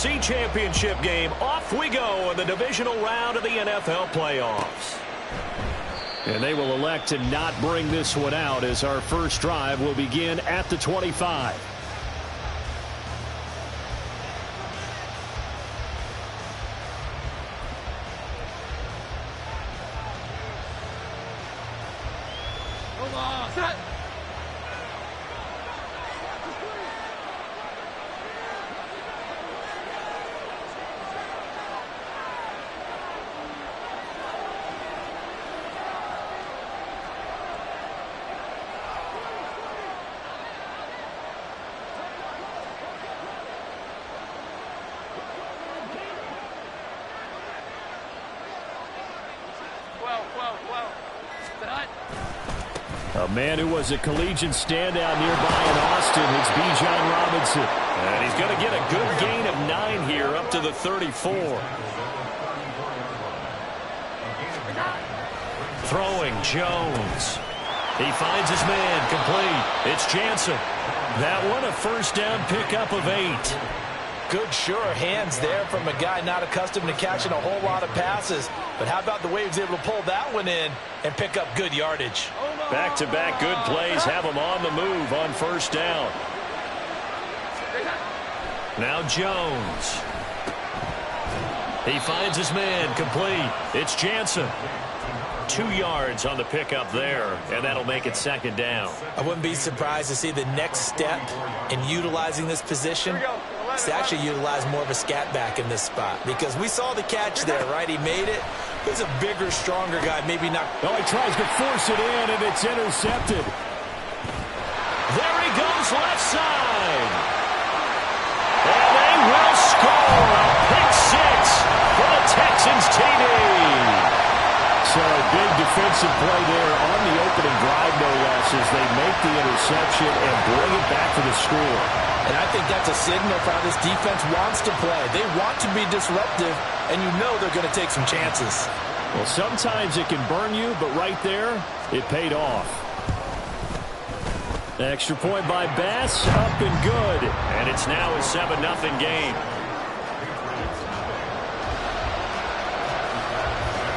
NFC Championship game. Off we go in the divisional round of the NFL playoffs. And they will elect to not bring this one out as our first drive will begin at the 25. A man who was a collegiate standout nearby in Austin, it's Bijan Robinson. And he's going to get a good gain of 9 here up to the 34. Throwing Jones. He finds his man complete. It's Jansen. That one a first down pickup of 8. Good, sure hands there from a guy not accustomed to catching a whole lot of passes. But how about the way he was able to pull that one in and pick up good yardage? Back-to-back good plays have him on the move on first down. Now Jones. He finds his man complete. It's Jansen. 2 yards on the pickup there, and that'll make it second down. I wouldn't be surprised to see the next step in utilizing this position is to actually utilize more of a scat back in this spot, because we saw the catch there, right? He made it. He's a bigger, stronger guy, maybe not. Oh, he tries to force it in, and it's intercepted. There he goes, left side. And they will score a pick 6 for the Texans TD. So a big defensive play there on the opening drive, no less, as they make the interception and bring it back to the score. And I think that's a signal for how this defense wants to play. They want to be disruptive, and you know they're going to take some chances. Well, sometimes it can burn you, but right there, it paid off. Extra point by Bass, up and good. And it's now a 7-0 game.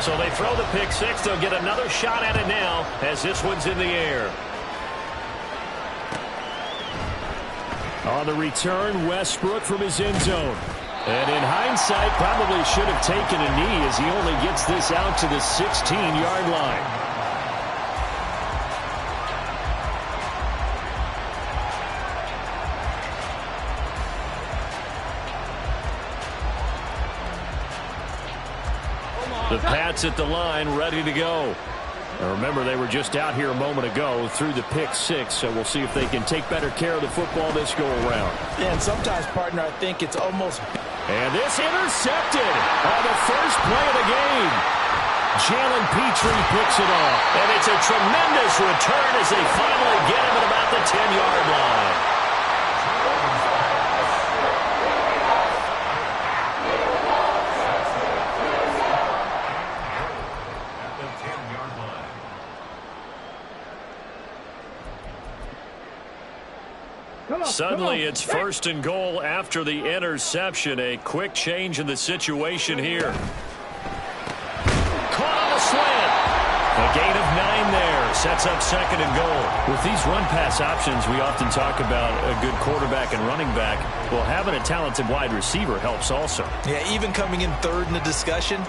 So they throw the pick 6. They'll get another shot at it now as this one's in the air. On the return, Westbrook from his end zone. And in hindsight, probably should have taken a knee as he only gets this out to the 16-yard line. The Pats at the line, ready to go. Now remember, they were just out here a moment ago through the pick 6, so we'll see if they can take better care of the football this go-around. And sometimes, partner, I think it's almost... And this intercepted on the first play of the game. Jalen Petrie picks it off. And it's a tremendous return as they finally get him at about the 10-yard line. Suddenly it's first and goal after the interception. A quick change in the situation here. Caught on the slant. A gain of 9 there. Sets up second and goal. With these run-pass options, we often talk about a good quarterback and running back. Well, having a talented wide receiver helps also. Yeah, even coming in third in the discussion,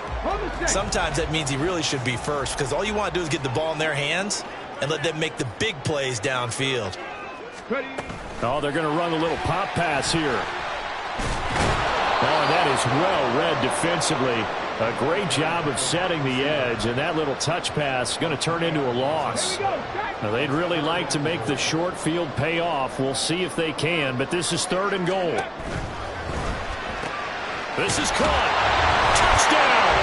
sometimes that means he really should be first, because all you want to do is get the ball in their hands and let them make the big plays downfield. Oh, they're going to run a little pop pass here. Oh, that is well read defensively. A great job of setting the edge, and that little touch pass is going to turn into a loss. Now, they'd really like to make the short field pay off. We'll see if they can, but this is third and goal. This is caught. Touchdown!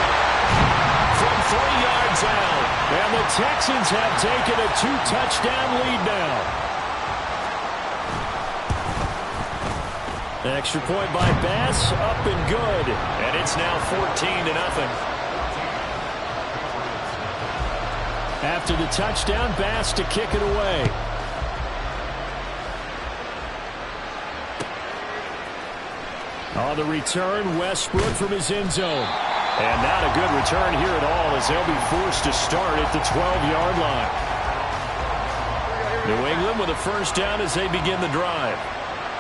From 3 yards out. And the Texans have taken a 2-touchdown lead now. Extra point by Bass, up and good. And it's now 14-0. After the touchdown, Bass to kick it away. On the return, Westbrook from his end zone. And not a good return here at all as they'll be forced to start at the 12-yard line. New England with a first down as they begin the drive.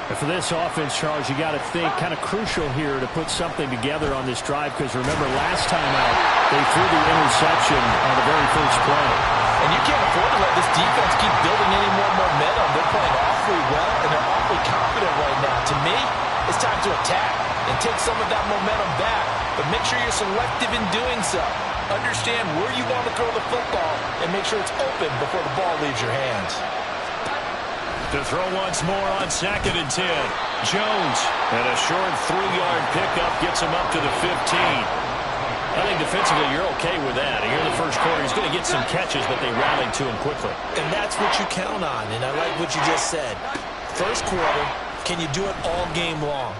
And for this offense, Charles, you got to think kind of crucial here to put something together on this drive because remember last time out they threw the interception on the very first play. And you can't afford to let this defense keep building any more momentum. They're playing awfully well and they're awfully confident right now. To me, it's time to attack and take some of that momentum back. But make sure you're selective in doing so. Understand where you want to throw the football and make sure it's open before the ball leaves your hands. To throw once more on 2nd and 10. Jones. And a short 3-yard pickup gets him up to the 15. I think defensively you're okay with that. Here in the first quarter, he's going to get some catches, but they rallied to him quickly. And that's what you count on, and I like what you just said. First quarter, can you do it all game long?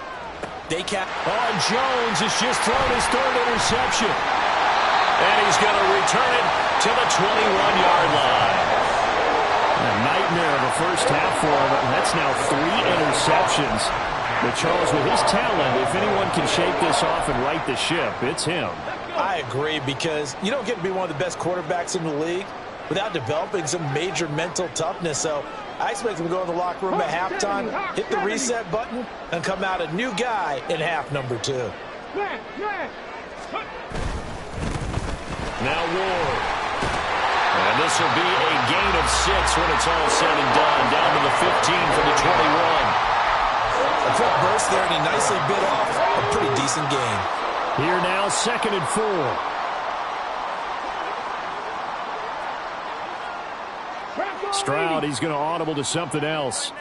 Jones has just thrown his 3rd interception. And he's going to return it to the 21-yard line. A nightmare of a first half for him. That's now 3 interceptions. But Charles, with his talent, if anyone can shake this off and right the ship, it's him. I agree because you don't get to be one of the best quarterbacks in the league without developing some major mental toughness. So I expect him to go in the locker room at halftime, hit the reset button, and come out a new guy in half number 2. Now Ward. And this will be a gain of 6 when it's all said and done. Down to the 15 from the 21. A quick burst there, and he nicely bit off a pretty decent gain. Here now, 2nd and 4. Stroud, he's going to audible to something else.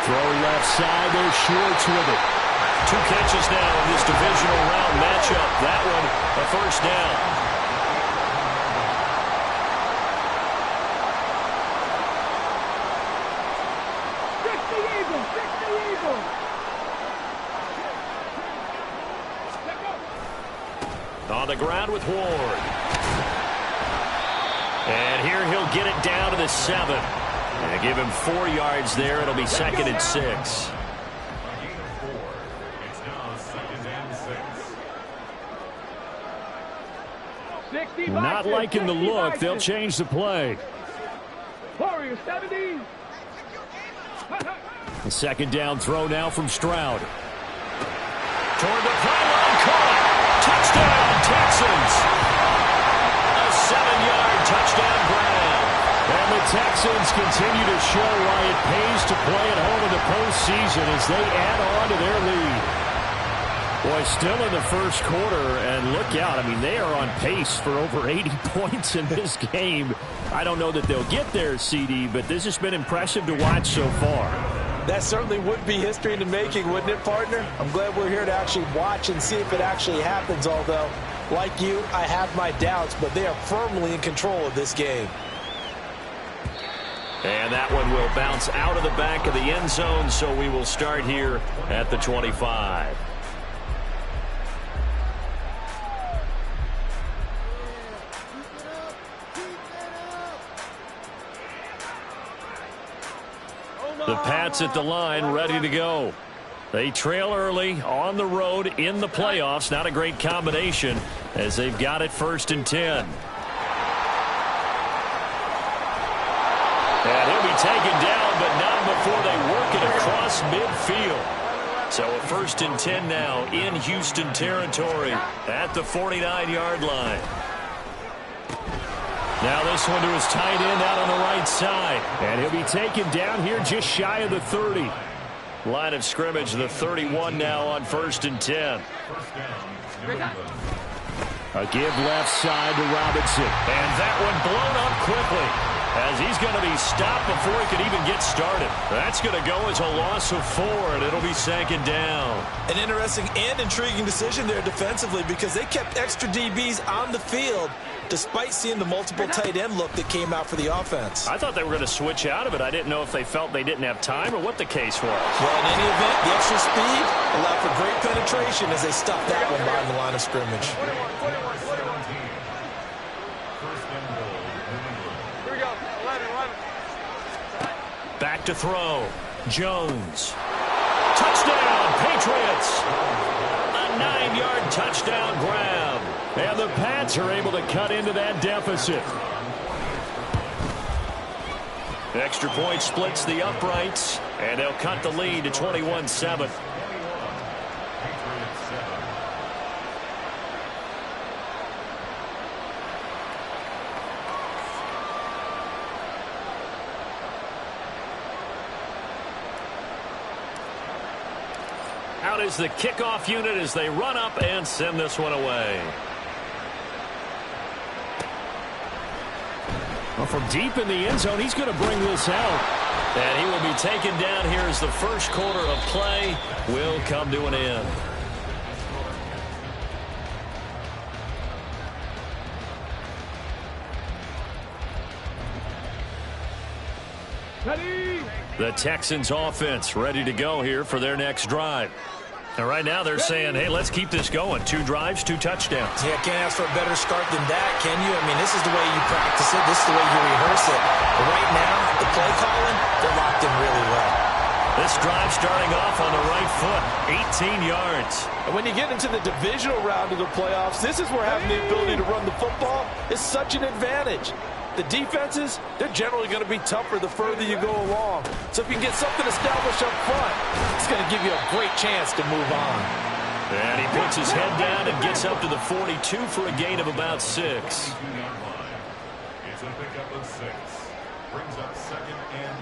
Throw left side, there's Schwartz with it. 2 catches now in this divisional round matchup. That one, a first down. On the ground with Ward. And here he'll get it down to the 7. And give him 4 yards there. It'll be 2nd and 6. Not liking the look. They'll change the play. The 2nd down throw now from Stroud. Toward the pylon, caught. Touchdown, Texans. A 7-yard touchdown grab. And the Texans continue to show why it pays to play at home in the postseason as they add on to their lead. Boy, still in the first quarter, and look out. I mean, they are on pace for over 80 points in this game. I don't know that they'll get there, CD, but this has been impressive to watch so far. That certainly would be history in the making, wouldn't it, partner? I'm glad we're here to actually watch and see if it actually happens, although, like you, I have my doubts, but they are firmly in control of this game. And that one will bounce out of the back of the end zone, so we will start here at the 25. The Pats at the line, ready to go. They trail early on the road in the playoffs. Not a great combination as they've got it 1st and 10. And he'll be taken down, but not before they work it across midfield. So a 1st and 10 now in Houston territory at the 49-yard line. Now this one to his tight end out on the right side. And he'll be taken down here just shy of the 30. Line of scrimmage, the 31 now on 1st and 10. A give left side to Robinson. And that one blown up quickly as he's going to be stopped before he could even get started. That's going to go as a loss of 4, and it'll be 2nd down. An interesting and intriguing decision there defensively because they kept extra DBs on the field despite seeing the multiple tight end look that came out for the offense. I thought they were going to switch out of it. I didn't know if they felt they didn't have time or what the case was. Well, in any event, the extra speed allowed for great penetration as they stuffed that one behind the line of scrimmage. Back to throw. Jones. Touchdown, Patriots. A 9-yard touchdown grab. And the Pats are able to cut into that deficit. Extra point splits the uprights, and they'll cut the lead to 21-7. Out is the kickoff unit as they run up and send this one away. Well, from deep in the end zone, he's going to bring this out. And he will be taken down here as the first quarter of play will come to an end. Ready. The Texans offense ready to go here for their next drive. And right now they're saying, hey, let's keep this going. 2 drives, 2 touchdowns. Yeah, can't ask for a better start than that, can you? I mean, this is the way you practice it. This is the way you rehearse it. But right now, the play calling, they're locked in really well. This drive starting off on the right foot, 18 yards. And when you get into the divisional round of the playoffs, this is where having the ability to run the football is such an advantage. The defenses, they're generally going to be tougher the further you go along. So if you can get something established up front, it's going to give you a great chance to move on. And he puts his head down and gets up to the 42 for a gain of about 6. It's a pickup of 6. Brings up 2nd and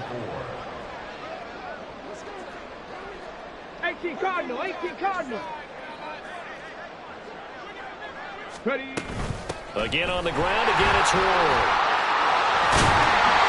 4. 18 Cardinal, 18 Cardinal. Ready. Again on the ground, again it's Ward.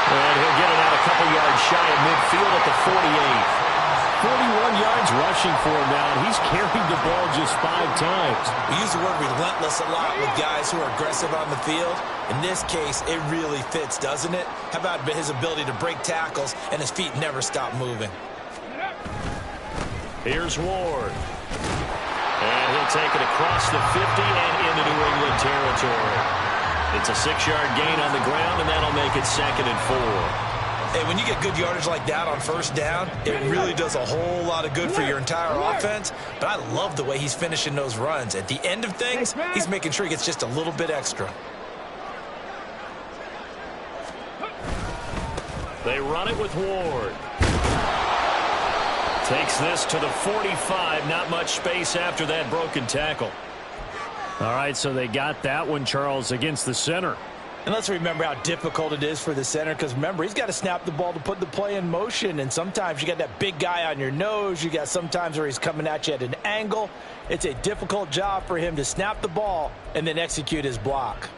And he'll get it out a couple yards shy of midfield at the 48. 41 yards rushing for him now, and he's carried the ball just 5 times. We use the word relentless a lot with guys who are aggressive on the field. In this case, it really fits, doesn't it? How about his ability to break tackles and his feet never stop moving? Here's Ward. And he'll take it across the 50 and into New England territory. It's a 6-yard gain on the ground, and that'll make it 2nd and 4. Hey, when you get good yardage like that on first down, it really does a whole lot of good for your entire offense. But I love the way he's finishing those runs. At the end of things, he's making sure he gets just a little bit extra. They run it with Ward. Takes this to the 45. Not much space after that broken tackle. All right, so they got that one, Charles, against the center. And let's remember how difficult it is for the center, because remember, he's got to snap the ball to put the play in motion, and sometimes you got that big guy on your nose. You got sometimes where he's coming at you at an angle. It's a difficult job for him to snap the ball and then execute his block.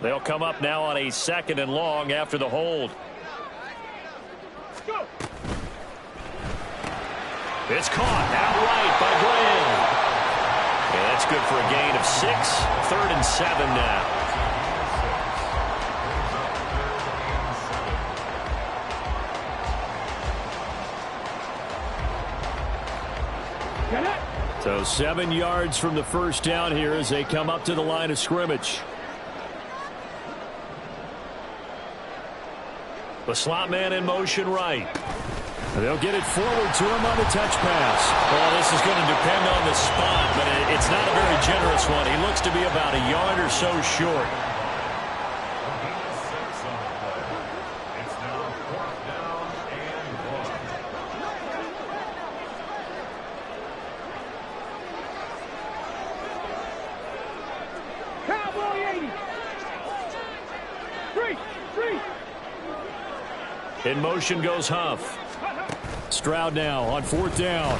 They'll come up now on a 2nd and long after the hold. Go. It's caught outright by Graham. And that's good for a gain of 6. 3rd and 7 now. Get it. So 7 yards from the first down here as they come up to the line of scrimmage. The slot man in motion right. They'll get it forward to him on the touch pass. Well, this is going to depend on the spot, but it's not a very generous one. He looks to be about a yard or so short. It's now 4th down and 1. Cowboy 80. 3. In motion goes Huff. Stroud now on 4th down.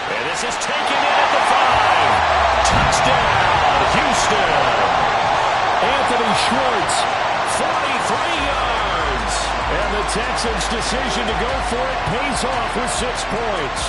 And this is taken in at the 5. Touchdown, Houston. Anthony Schwartz, 43 yards. And the Texans' decision to go for it pays off with 6 points.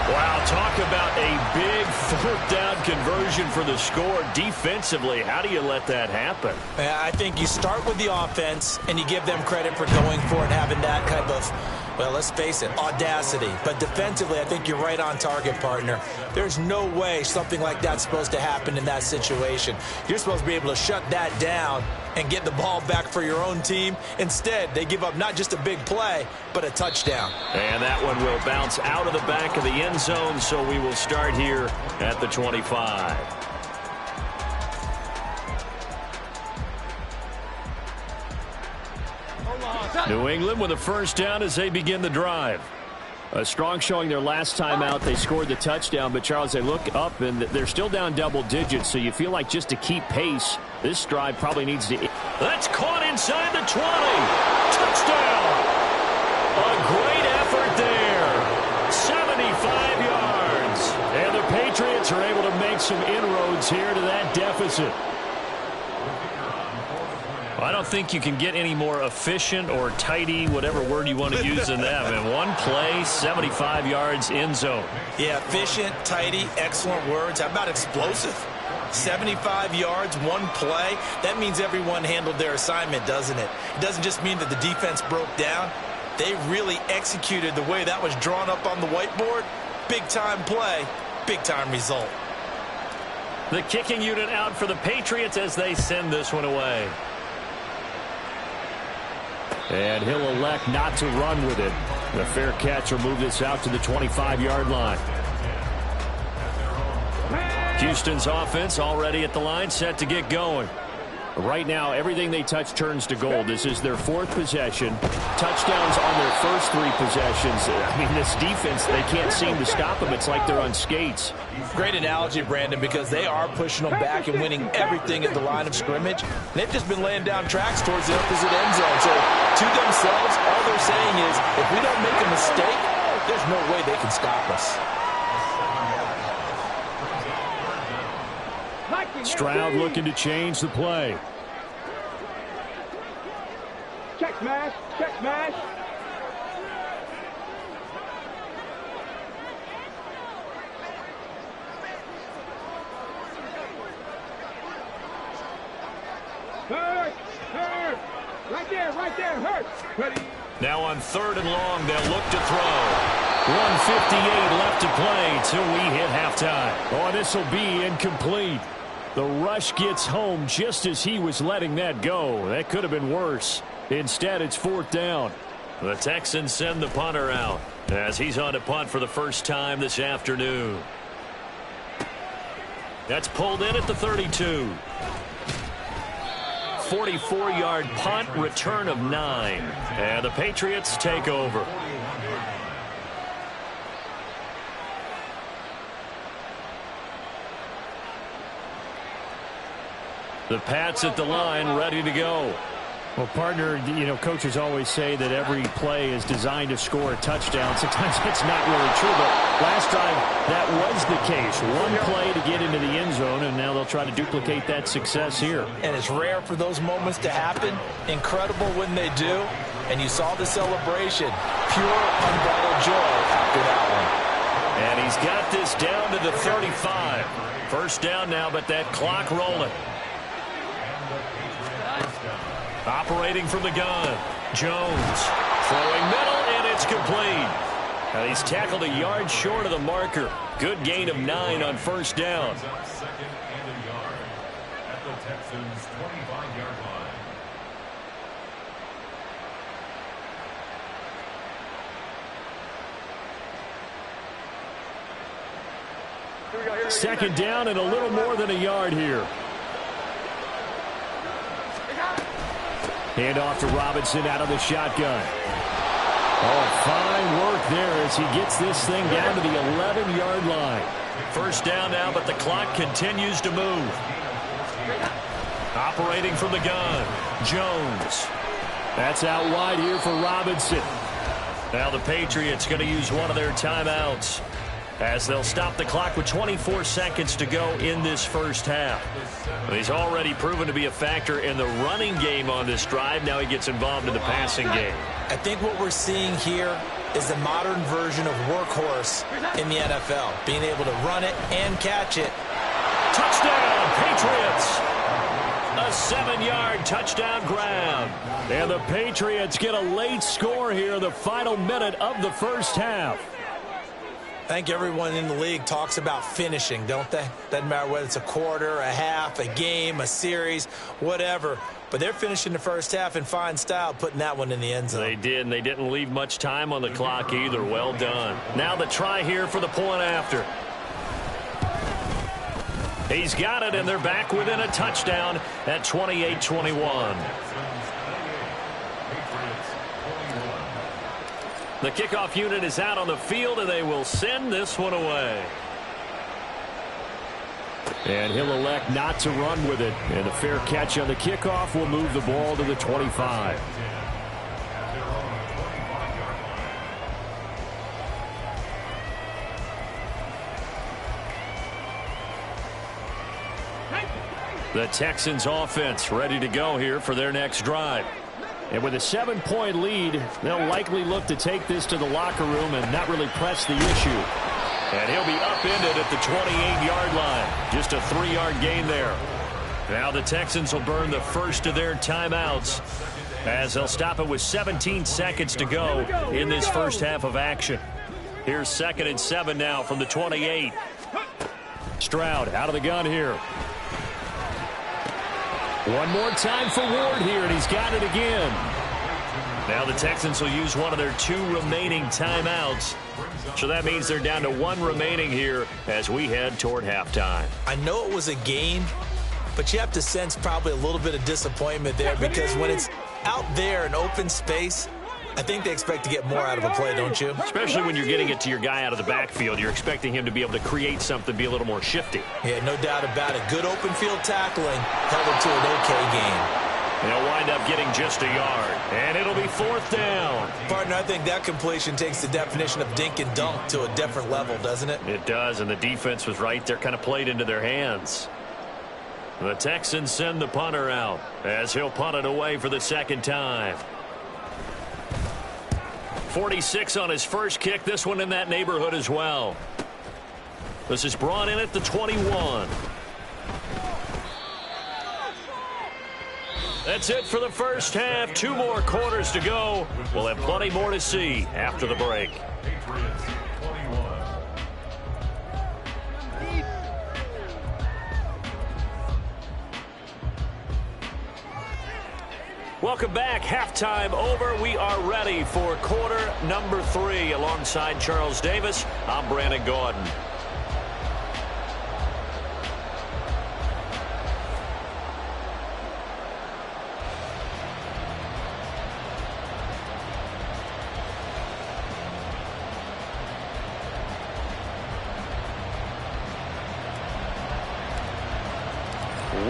Wow, talk about a big fourth down conversion for the score. Defensively, how do you let that happen? I think you start with the offense, and you give them credit for going for it, having that type of, well, let's face it, audacity. But defensively, I think you're right on target, partner. There's no way something like that's supposed to happen in that situation. You're supposed to be able to shut that down and get the ball back for your own team. Instead, they give up not just a big play, but a touchdown. And that one will bounce out of the back of the end zone, so we will start here at the 25. New England with a first down as they begin the drive. A strong showing their last time out. They scored the touchdown, but, Charles, they look up, and they're still down double digits, so you feel like just to keep pace, this drive probably needs to... That's caught inside the 20. Touchdown. A great effort there. 75 yards. And the Patriots are able to make some inroads here to that deficit. I don't think you can get any more efficient or tidy, whatever word you want to use in that. Man, one play, 75 yards, end zone. Yeah, efficient, tidy, excellent words. How about explosive? 75 yards, one play. That means everyone handled their assignment, doesn't it? It doesn't just mean that the defense broke down. They really executed the way that was drawn up on the whiteboard. Big-time play, big-time result. The kicking unit out for the Patriots as they send this one away. And he'll elect not to run with it. The fair catch will move this out to the 25-yard line. Houston's offense already at the line, set to get going. Right now, everything they touch turns to gold. This is their fourth possession. Touchdowns on their first three possessions. I mean, this defense, they can't seem to stop them. It's like they're on skates. Great analogy, Brandon, because they are pushing them back and winning everything at the line of scrimmage. And they've just been laying down tracks towards the opposite end zone. So, to themselves, all they're saying is, if we don't make a mistake, there's no way they can stop us. Stroud looking to change the play. Check smash, check smash. Hurt, hurt. Right there, hurt. Ready. Now on 3rd and long, they'll look to throw. 1:58 left to play till we hit halftime. Oh, this will be incomplete. The rush gets home just as he was letting that go. That could have been worse. Instead, it's 4th down. The Texans send the punter out as he's on to punt for the first time this afternoon. That's pulled in at the 32. 44-yard punt, return of 9. And the Patriots take over. The Pats at the line, ready to go. Well, partner, you know, coaches always say that every play is designed to score a touchdown. Sometimes that's not really true, but last time that was the case. One play to get into the end zone, and now they'll try to duplicate that success here. And it's rare for those moments to happen. Incredible when they do. And you saw the celebration. Pure, unbridled joy after that one. And he's got this down to the 35. First down now, but that clock rolling. Operating from the gun, Jones throwing middle, and it's complete. And he's tackled a yard short of the marker. Good gain of 9 on first down. Second and a yard at the Texans' 25-yard line. Second down and a little more than a yard here. Hand off to Robinson out of the shotgun. Oh, fine work there as he gets this thing down to the 11-yard line. First down now, but the clock continues to move. Operating from the gun, Jones. That's out wide here for Robinson. Now the Patriots going to use one of their timeouts as they'll stop the clock with 24 seconds to go in this first half. He's already proven to be a factor in the running game on this drive. Now he gets involved in the passing game. I think what we're seeing here is the modern version of workhorse in the NFL, being able to run it and catch it. Touchdown, Patriots! A 7-yard touchdown grab. And the Patriots get a late score here, the final minute of the first half. I think everyone in the league talks about finishing, don't they? Doesn't matter whether it's a quarter, a half, a game, a series, whatever. But they're finishing the first half in fine style, putting that one in the end zone. They did, and they didn't leave much time on the clock either. Well done. Now the try here for the point after. He's got it, and they're back within a touchdown at 28-21. The kickoff unit is out on the field, and they will send this one away. And he'll elect not to run with it. And a fair catch on the kickoff will move the ball to the 25. The Texans offense ready to go here for their next drive. And with a 7-point lead, they'll likely look to take this to the locker room and not really press the issue. And he'll be upended at the 28-yard line. Just a 3-yard gain there. Now the Texans will burn the first of their timeouts as they'll stop it with 17 seconds to go in this first half of action. Here's 2nd and 7 now from the 28. Stroud out of the gun here. One more time for Ward here, and he's got it again. Now the Texans will use one of their 2 remaining timeouts. So that means they're down to 1 remaining here as we head toward halftime. I know it was a gain, but you have to sense probably a little bit of disappointment there because when it's out there in open space, I think they expect to get more out of a play, don't you? Especially when you're getting it to your guy out of the backfield. You're expecting him to be able to create something, be a little more shifty. Yeah, no doubt about it. Good open field tackling held him to an okay game. They'll wind up getting just a yard, and it'll be 4th down. Partner, I think that completion takes the definition of dink and dunk to a different level, doesn't it? It does, and the defense was right there, kind of played into their hands. The Texans send the punter out as he'll punt it away for the 2nd time. 46 on his first kick. This one in that neighborhood as well. This is brought in at the 21. That's it for the first half. 2 more quarters to go. We'll have plenty more to see after the break. Welcome back. Halftime over. We are ready for quarter number 3. Alongside Charles Davis, I'm Brandon Gordon.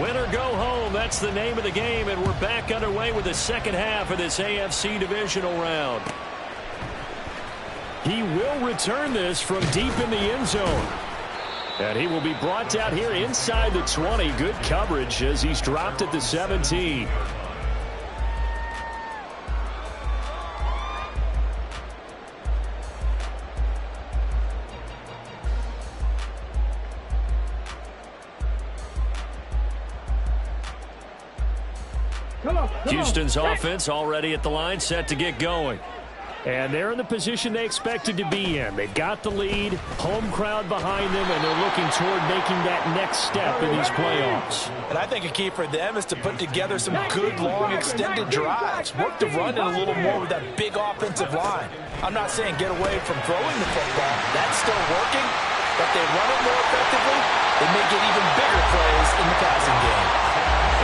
Win or go home, that's the name of the game, and we're back underway with the second half of this AFC divisional round. He will return this from deep in the end zone. And he will be brought down here inside the 20. Good coverage as he's dropped at the 17. Houston's offense already at the line, set to get going. And they're in the position they expected to be in. They've got the lead, home crowd behind them, and they're looking toward making that next step in these playoffs. And I think a key for them is to put together some good, long, extended drives. Work the run in a little more with that big offensive line. I'm not saying get away from throwing the football. That's still working. But they run it more effectively, they may get even bigger plays in the passing game.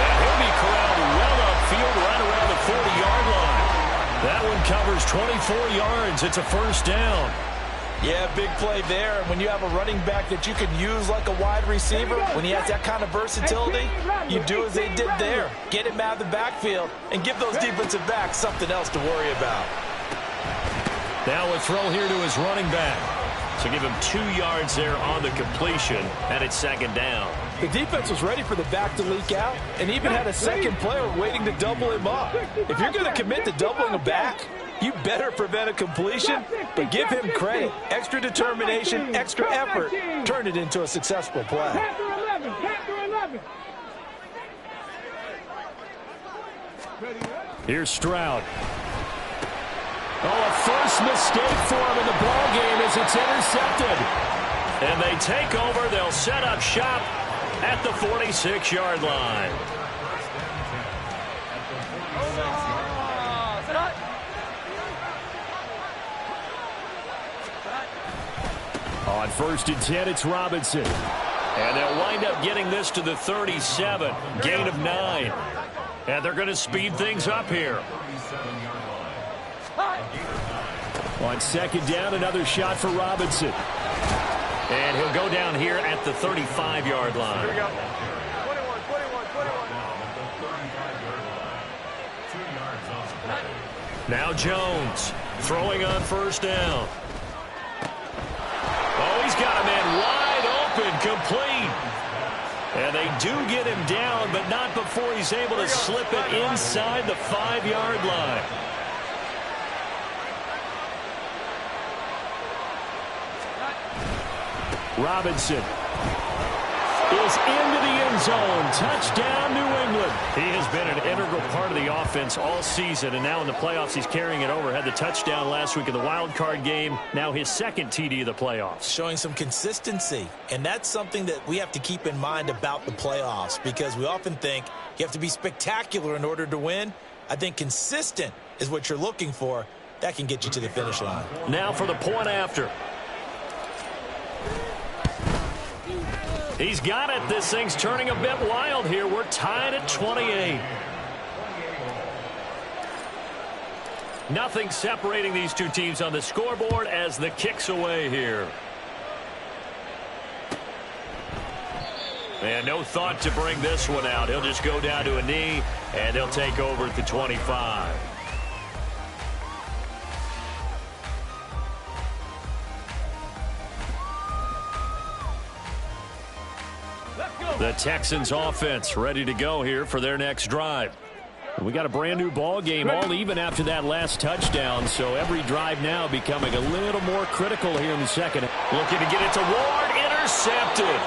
And he'll be corralled well upfield right around the 40-yard line. That one covers 24 yards. It's a first down. Yeah, big play there. And when you have a running back that you can use like a wide receiver, when he has that kind of versatility, you do as they did there. Get him out of the backfield and give those defensive backs something else to worry about. Now a throw here to his running back. So give him 2 yards there on the completion, and it's second down. The defense was ready for the back to leak out and even had a second player waiting to double him up. If you're going to commit to doubling a back, You better prevent a completion, but give him credit. Extra determination, extra effort, turned it into a successful play. Panther 11, Panther 11. Here's Stroud. Oh, a first mistake for him in the ball game as it's intercepted. And they take over. They'll set up shop at the 46-yard line. On 1st and 10, it's Robinson. And they'll wind up getting this to the 37. Gain of 9. And they're going to speed things up here. On 2nd down, another shot for Robinson. And he'll go down here at the 35-yard line. Here we go. 21. Now Jones throwing on 1st down. Oh, he's got a man wide open, complete. And they do get him down, but not before he's able to slip it inside the 5-yard line. Robinson is into the end zone. Touchdown, New England. He has been an integral part of the offense all season, and now in the playoffs he's carrying it over. Had the touchdown last week in the wild card game. Now his 2nd TD of the playoffs. Showing some consistency, and that's something that we have to keep in mind about the playoffs, because we often think you have to be spectacular in order to win. I think consistent is what you're looking for. That can get you to the finish line. Now for the point after. He's got it. This thing's turning a bit wild here. We're tied at 28. Nothing separating these two teams on the scoreboard as the kick's away here. And no thought to bring this one out. He'll just go down to a knee, and he'll take over at the 25. The Texans offense ready to go here for their next drive. We got a brand new ball game, all even after that last touchdown, so every drive now becoming a little more critical here in the second. Looking to get it to Ward, intercepted.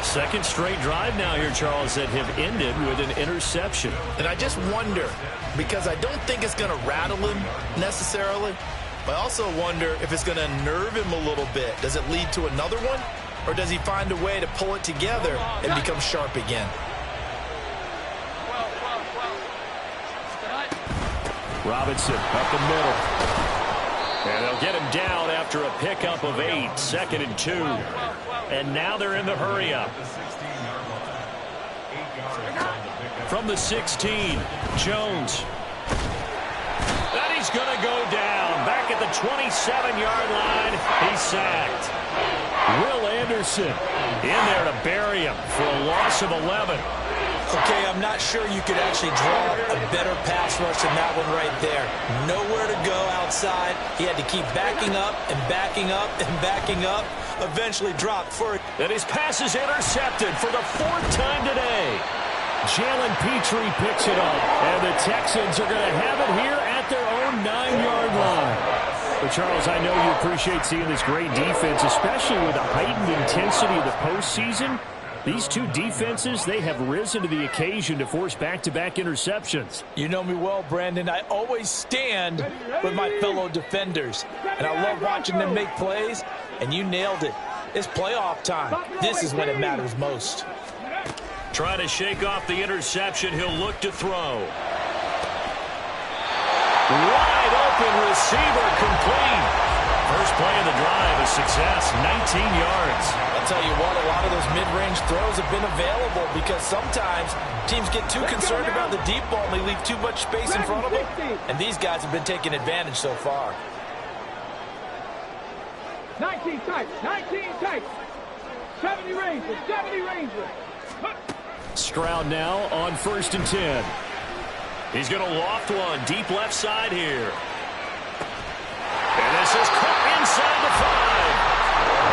2nd straight drive now here, Charles, that have ended with an interception. And I just wonder, because I don't think it's going to rattle him necessarily, but I also wonder if it's going to nerve him a little bit. Does it lead to another one? Or does he find a way to pull it together and become sharp again? Robinson up the middle. And they'll get him down after a pickup of 8, 2nd and 2. And now they're in the hurry-up. From the 16, Jones. And he's going to go down. Back at the 27-yard line, he's sacked. Will Anderson in there to bury him for a loss of 11. Okay, I'm not sure you could actually draw a better pass rush than that one right there. Nowhere to go outside. He had to keep backing up and backing up and backing up. Eventually dropped for it. And his pass is intercepted for the 4th time today. Jalen Petrie picks it up. And the Texans are going to have it here at their own 9-yard line. But Charles, I know you appreciate seeing this great defense, especially with the heightened intensity of the postseason. These two defenses, they have risen to the occasion to force back-to-back interceptions. You know me well, Brandon. I always stand with my fellow defenders. And I love watching them make plays, and you nailed it. It's playoff time. This is when it matters most. Trying to shake off the interception. He'll look to throw. Wide open receiver, complete. First play of the drive, a success, 19 yards. I'll tell you what, a lot of those mid-range throws have been available because sometimes teams get too concerned about the deep ball and they leave too much space in front of them. And these guys have been taking advantage so far. 19 tight, 19 tight. 70 Rangers, 70 Rangers. Stroud now on 1st and 10. He's going to loft one deep left side here. And this is caught inside the 5.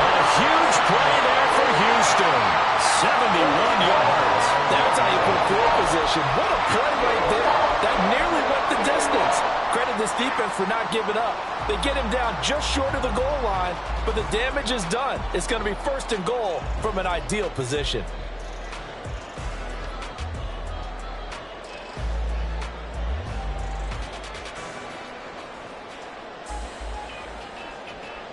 A huge play there for Houston. 71 yards. That's how you put field position. What a play right there. That nearly went the distance. Credit this defense for not giving up. They get him down just short of the goal line, but the damage is done. It's going to be 1st and goal from an ideal position.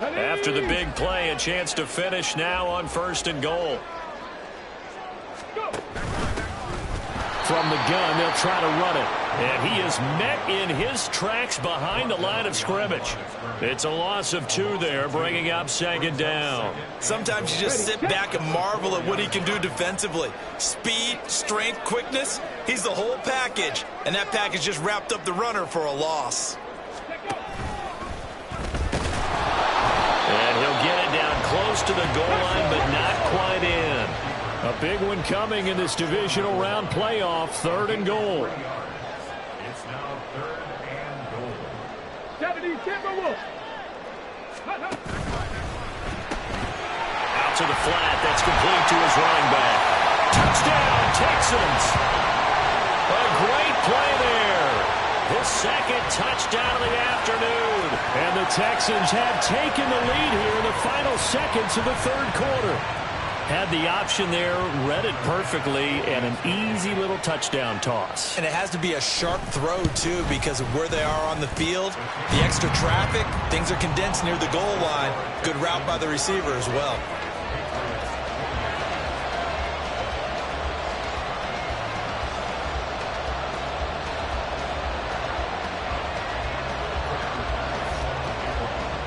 After the big play, a chance to finish now on 1st and goal. From the gun, they'll try to run it. And he is met in his tracks behind the line of scrimmage. It's a loss of 2 there, bringing up 2nd down. Sometimes you just sit back and marvel at what he can do defensively. Speed, strength, quickness, he's the whole package. And that package just wrapped up the runner for a loss. And he'll get it down close to the goal line, but not quite in. A big one coming in this divisional round playoff, 3rd and goal. It's now 3rd and goal. 70 Timberwolves. Out to the flat. That's complete to his running back. Touchdown, Texans. A great play there. His 2nd touchdown of the afternoon. And the Texans have taken the lead here in the final seconds of the 3rd quarter. Had the option there, read it perfectly, and an easy little touchdown toss. And it has to be a sharp throw, too, because of where they are on the field. The extra traffic, things are condensed near the goal line. Good route by the receiver as well.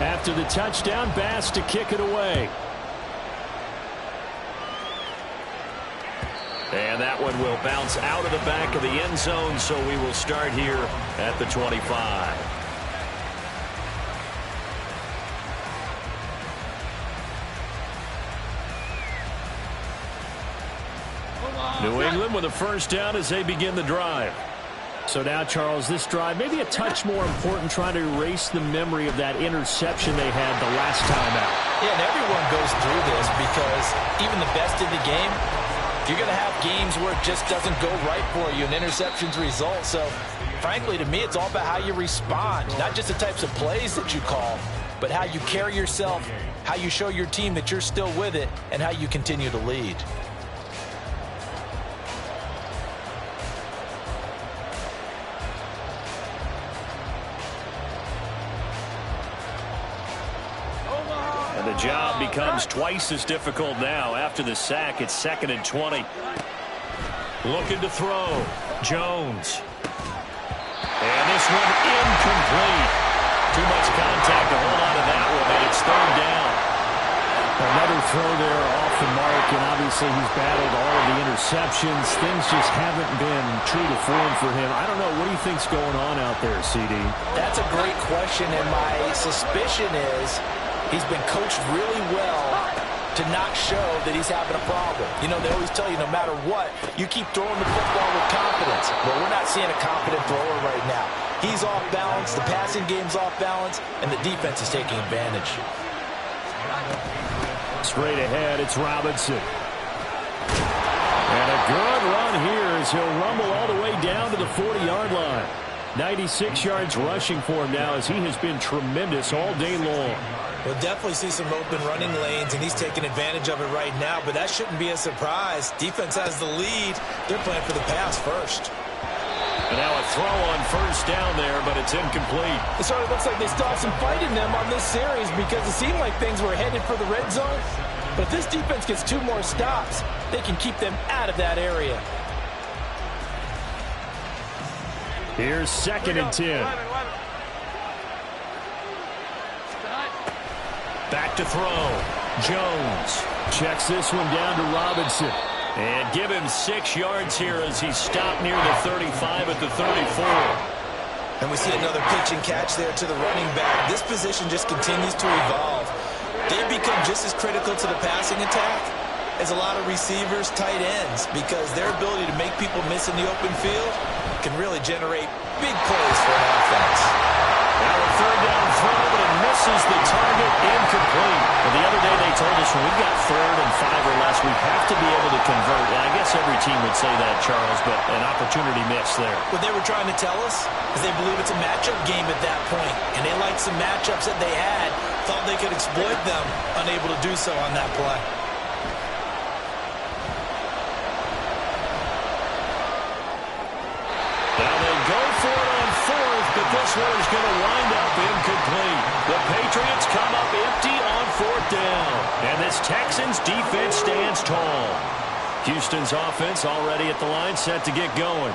After the touchdown, Bass to kick it away. And that one will bounce out of the back of the end zone, so we will start here at the 25. New England with a 1st down as they begin the drive. So now, Charles, this drive maybe a touch more important, trying to erase the memory of that interception they had the last time out. Yeah, and everyone goes through this because even the best in the game, you're going to have games where it just doesn't go right for you and interceptions result. So, frankly, to me, it's all about how you respond, not just the types of plays that you call, but how you carry yourself, how you show your team that you're still with it, and how you continue to lead. And the job becomes twice as difficult now. After the sack, it's 2nd and 20. Looking to throw. Jones. And this one incomplete. Too much contact to hold on to that one, and it's 3rd down. Another throw there off the mark, and obviously he's battled all of the interceptions. Things just haven't been true to form for him. I don't know. What do you think's going on out there, CD? That's a great question, and my suspicion is he's been coached really well to not show that he's having a problem. You know, they always tell you no matter what, you keep throwing the football with confidence. But we're not seeing a confident thrower right now. He's off balance, the passing game's off balance, and the defense is taking advantage. Straight ahead, it's Robinson. And a good run here as he'll rumble all the way down to the 40-yard line. 96 yards rushing for him now as he has been tremendous all day long. We'll definitely see some open running lanes, and he's taking advantage of it right now, but that shouldn't be a surprise. Defense has the lead. They're playing for the pass first. And now a throw on 1st down there, but it's incomplete. It sort of looks like they still have some fight in them on this series because it seemed like things were headed for the red zone. But if this defense gets 2 more stops, they can keep them out of that area. Here's 2nd and 10. Back to throw. Jones Checks this one down to Robinson. and give him 6 yards here as he stopped near the 35 at the 34. And we see another pitch and catch there to the running back. This position just continues to evolve. They've become just as critical to the passing attack as a lot of receivers, tight ends, because their ability to make people miss in the open field can really generate big plays for an offense. Now a third down throw, but it misses the target, incomplete. Well, the other day they told us when we've got 3rd and 5 or less, we have to be able to convert. And I guess every team would say that, Charles, but an opportunity missed there. What they were trying to tell us is they believe it's a matchup game at that point, and they liked some matchups that they had, thought they could exploit them, unable to do so on that play. Now they go for it on 4th, but this one is going to wind up incomplete. The Patriots come up empty on 4th down. And this Texans defense stands tall. Houston's offense already at the line, set to get going.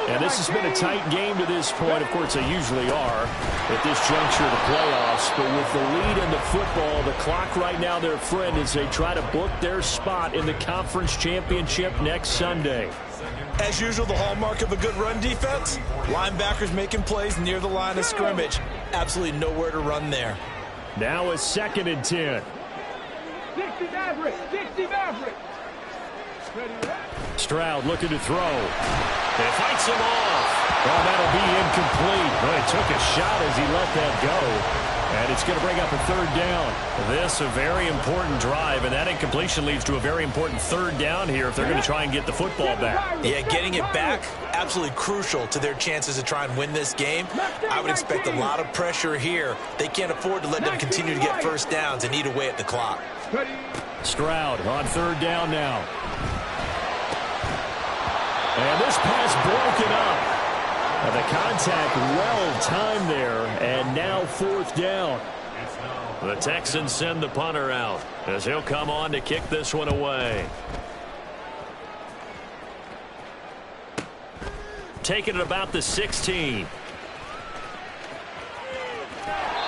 And this has been a tight game to this point. Of course, they usually are at this juncture of the playoffs. But with the lead in the football, the clock right now, their friend, as they try to book their spot in the conference championship next Sunday. As usual, the hallmark of a good run defense, linebackers making plays near the line of scrimmage. Absolutely nowhere to run there. Now a 2nd and 10. 60 Maverick. 60 Maverick. Stroud looking to throw. It fights him off. Well, that'll be incomplete. But it took a shot as he let that go. And it's going to bring up a 3rd down. This a very important drive, and that incompletion leads to a very important 3rd down here if they're going to try and get the football back. Yeah, getting it back, absolutely crucial to their chances to try and win this game. I would expect a lot of pressure here. They can't afford to let them continue to get first downs and eat away at the clock. Stroud on 3rd down now. And this pass broken up. And the contact well-timed there, and now 4th down. The Texans send the punter out as he'll come on to kick this one away. Taking it about the 16.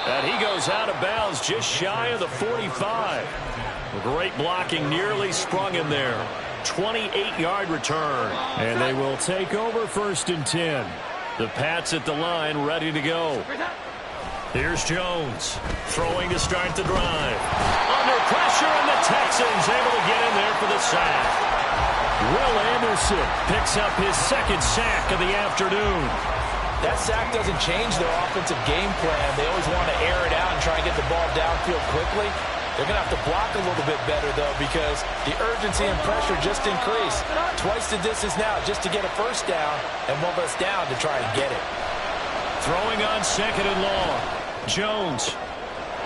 And he goes out of bounds just shy of the 45. Great blocking, nearly sprung him there. 28-yard return. And they will take over 1st and 10. The Pats at the line, ready to go. Here's Jones, throwing to start the drive. Under pressure, and the Texans able to get in there for the sack. Will Anderson picks up his 2nd sack of the afternoon. That sack doesn't change their offensive game plan. They always want to air it out and try and get the ball downfield quickly. They're going to have to block a little bit better, though, because the urgency and pressure just increased. Twice the distance now just to get a first down, and one less down to try and get it. Throwing on 2nd and long. Jones.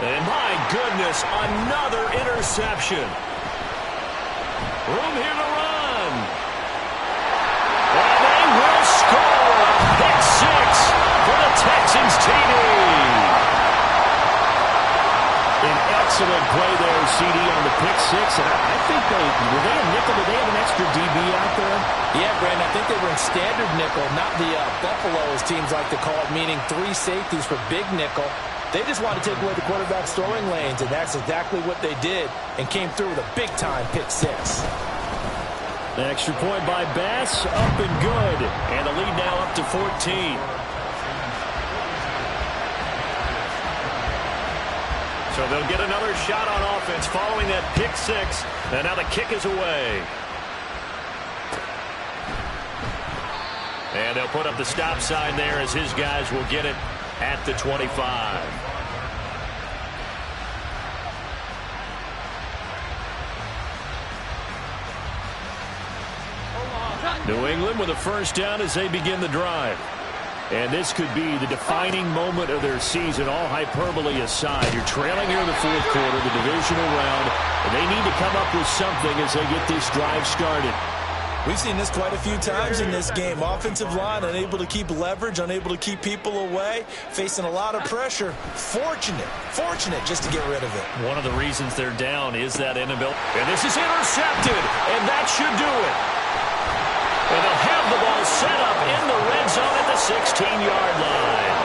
And my goodness, another interception. Room here to run. And they will score a pick 6 for the Texans TD. An excellent play there, CD, on the pick 6. And I think were they a nickel? Did they have an extra DB out there? Yeah, Brandon, I think they were in standard nickel, not the Buffalo, as teams like to call it, meaning 3 safeties for big nickel. They just wanted to take away the quarterback's throwing lanes, and that's exactly what they did, and came through with a big-time pick 6. The extra point by Bass, up and good. And the lead now up to 14. So they'll get another shot on offense following that pick 6. And now the kick is away. And they'll put up the stop sign there as his guys will get it at the 25. New England with a first down as they begin the drive. And this could be the defining moment of their season, all hyperbole aside. You're trailing here in the 4th quarter, the divisional round, and they need to come up with something as they get this drive started. We've seen this quite a few times in this game. Offensive line unable to keep leverage, unable to keep people away, facing a lot of pressure. Fortunate just to get rid of it. One of the reasons they're down is that inability. And this is intercepted, and that should do it. And they'll have the ball set up in the red zone at the 16-yard line.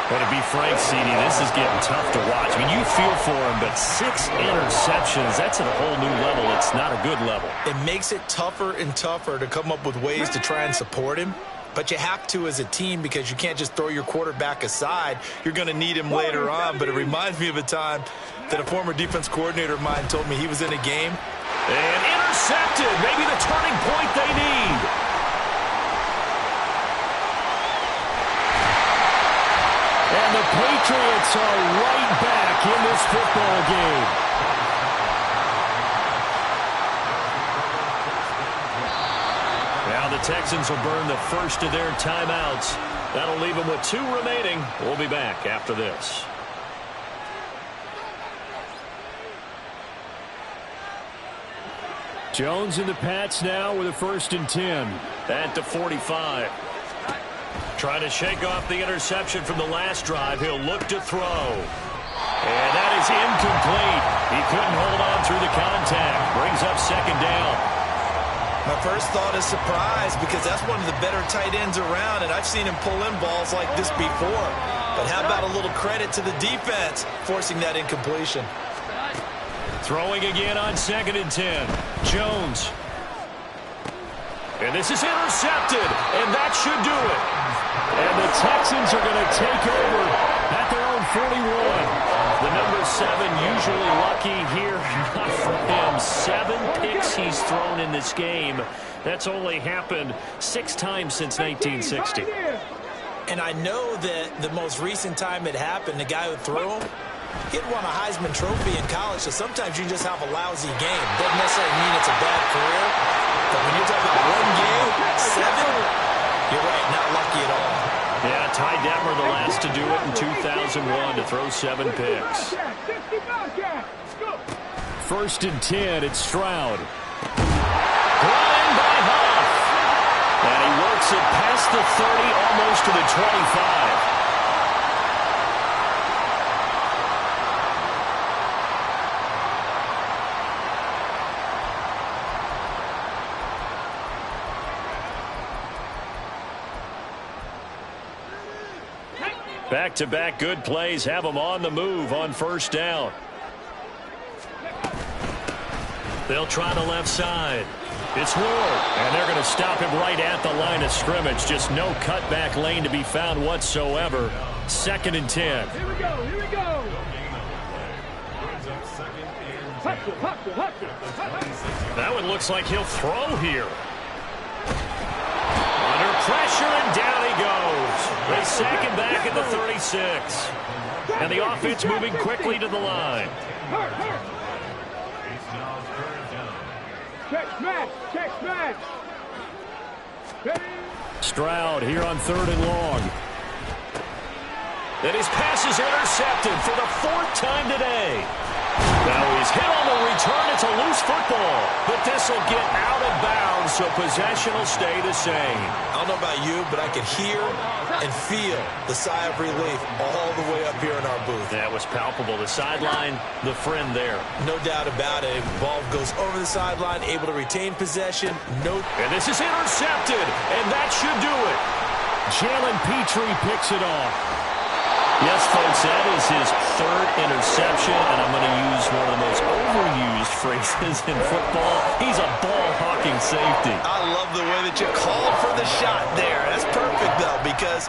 But to be frank, CD, this is getting tough to watch. I mean, you feel for him, but 6 interceptions, that's at a whole new level. It's not a good level. It makes it tougher and tougher to come up with ways to try and support him. But you have to as a team because you can't just throw your quarterback aside. You're going to need him later on. But it reminds me of a time that a former defense coordinator of mine told me he was in a game. And intercepted. Maybe the turning point they need. And the Jets are right back in this football game. Now the Texans will burn the first of their timeouts. That'll leave them with 2 remaining. We'll be back after this. Jones and the Pats now with a 1st and 10 at the 45. Trying to shake off the interception from the last drive. He'll look to throw. And that is incomplete. He couldn't hold on through the contact. Brings up 2nd down. My first thought is surprise, because that's one of the better tight ends around, and I've seen him pull in balls like this before. But how about a little credit to the defense forcing that incompletion? Throwing again on 2nd and 10. Jones. And this is intercepted, and that should do it. And the Texans are going to take over at their own 41. The number 7 usually lucky here. Not for him. 7 picks he's thrown in this game. That's only happened 6 times since 1960. And I know that the most recent time it happened, the guy who threw him, he'd won a Heisman Trophy in college, so sometimes you just have a lousy game. Doesn't necessarily mean it's a bad career, but when you're talking about 1 game, 7, you're right, not lucky at all. Yeah, Ty Detmer the last to do it in 2001 to throw 7 picks. 1st and 10, it's Stroud. Brought in by Huff. And he works it past the 30, almost to the 25. Back-to-back good plays have them on the move on 1st down. They'll try the left side. It's Ward, and they're going to stop him right at the line of scrimmage. Just no cutback lane to be found whatsoever. 2nd and 10. Here we go, here we go. That one looks like he'll throw here. Under pressure, and down he goes. They sack him back at the 36. And the offense moving quickly to the line. Check smash, check smash. Stroud here on 3rd and long. And his pass is intercepted for the 4th time today. Now he's hit on the return. It's a loose football. But this will get out of bounds, so possession will stay the same. I don't know about you, but I could hear and feel the sigh of relief all the way up here in our booth. That was palpable. The sideline, the friend there. No doubt about it. Ball goes over the sideline, able to retain possession. And this is intercepted, and that should do it. Jalen Petrie picks it off. Yes, folks, that is his 3rd interception, and I'm going to use one of the most overused phrases in football. He's a ball-hawking safety. I love the way that you called for the shot there. That's perfect, though, because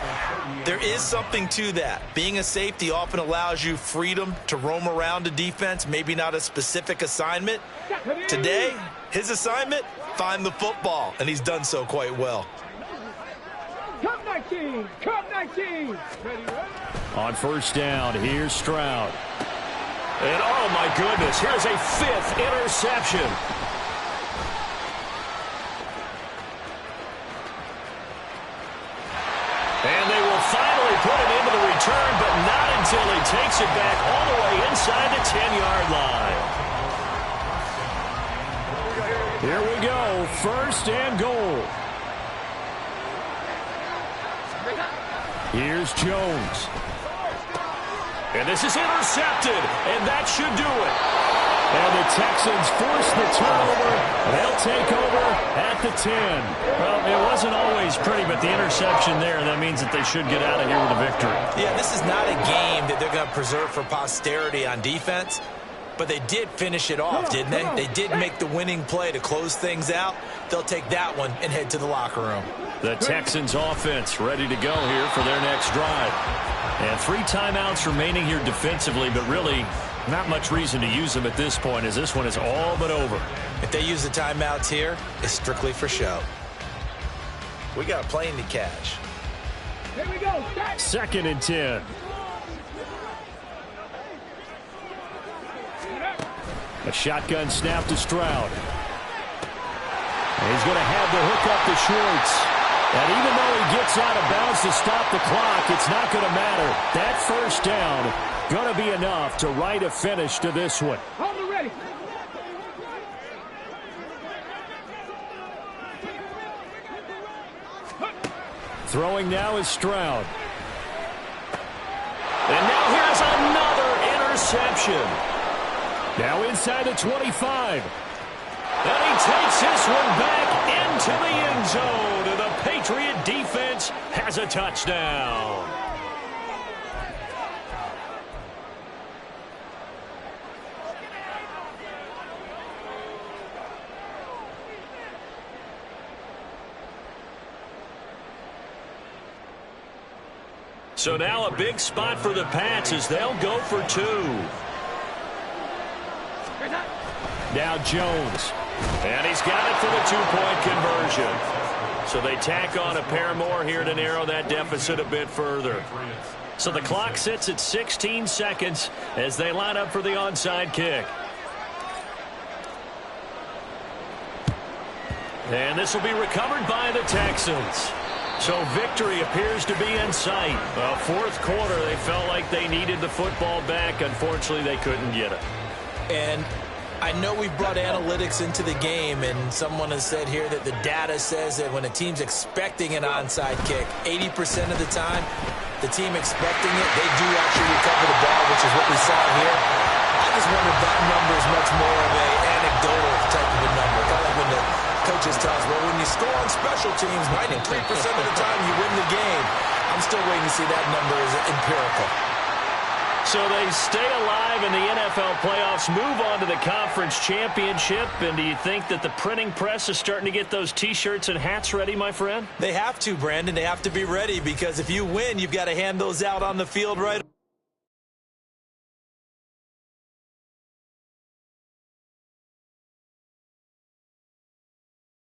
there is something to that. Being a safety often allows you freedom to roam around a defense, maybe not a specific assignment. Today, his assignment, find the football, and he's done so quite well. Come 19, come 19. Ready, ready. On 1st down, here's Stroud. And oh my goodness, here's a 5th interception. And they will finally put it into the return, but not until he takes it back all the way inside the 10-yard line. Here we go, 1st and goal. Here's Jones. And this is intercepted, and that should do it. And the Texans force the turnover. They'll take over at the 10. Well, it wasn't always pretty, but the interception there, that means that they should get out of here with a victory. Yeah, this is not a game that they're going to preserve for posterity on defense, but they did finish it off, didn't they? They did make the winning play to close things out. They'll take that one and head to the locker room. The Texans offense ready to go here for their next drive. And 3 timeouts remaining here defensively, but really not much reason to use them at this point, as this one is all but over. If they use the timeouts here, it's strictly for show. We got a plane to catch. Here we go. 2nd and 10. A shotgun snap to Stroud. And he's going to have the hook up to Schwartz. And even though he gets out of bounds to stop the clock, it's not going to matter. That first down going to be enough to write a finish to this one. Hold it ready. Throwing now is Stroud. And now here's another interception. Now inside the 25. And he takes this one back into the end zone. And the Patriot defense has a touchdown. So now a big spot for the Pats as they'll go for 2. Now Jones. And he's got it for the 2-point conversion. So they tack on a pair more here to narrow that deficit a bit further. So the clock sits at 16 seconds as they line up for the onside kick. And this will be recovered by the Texans. So victory appears to be in sight. Well, fourth quarter, they felt like they needed the football back. Unfortunately, they couldn't get it. And I know we've brought analytics into the game, and someone has said here that the data says that when a team's expecting an onside kick, 80% of the time, the team expecting it, they do actually recover the ball, which is what we saw here. I just wonder if that number is much more of an anecdotal type of a number. Kind of like when the coaches tell us, well, when you score on special teams, 93% of the time you win the game. I'm still waiting to see that number is empirical. So they stay alive in the NFL playoffs, move on to the conference championship. And do you think that the printing press is starting to get those T-shirts and hats ready, my friend? They have to, Brandon. They have to be ready because if you win, you've got to hand those out on the field right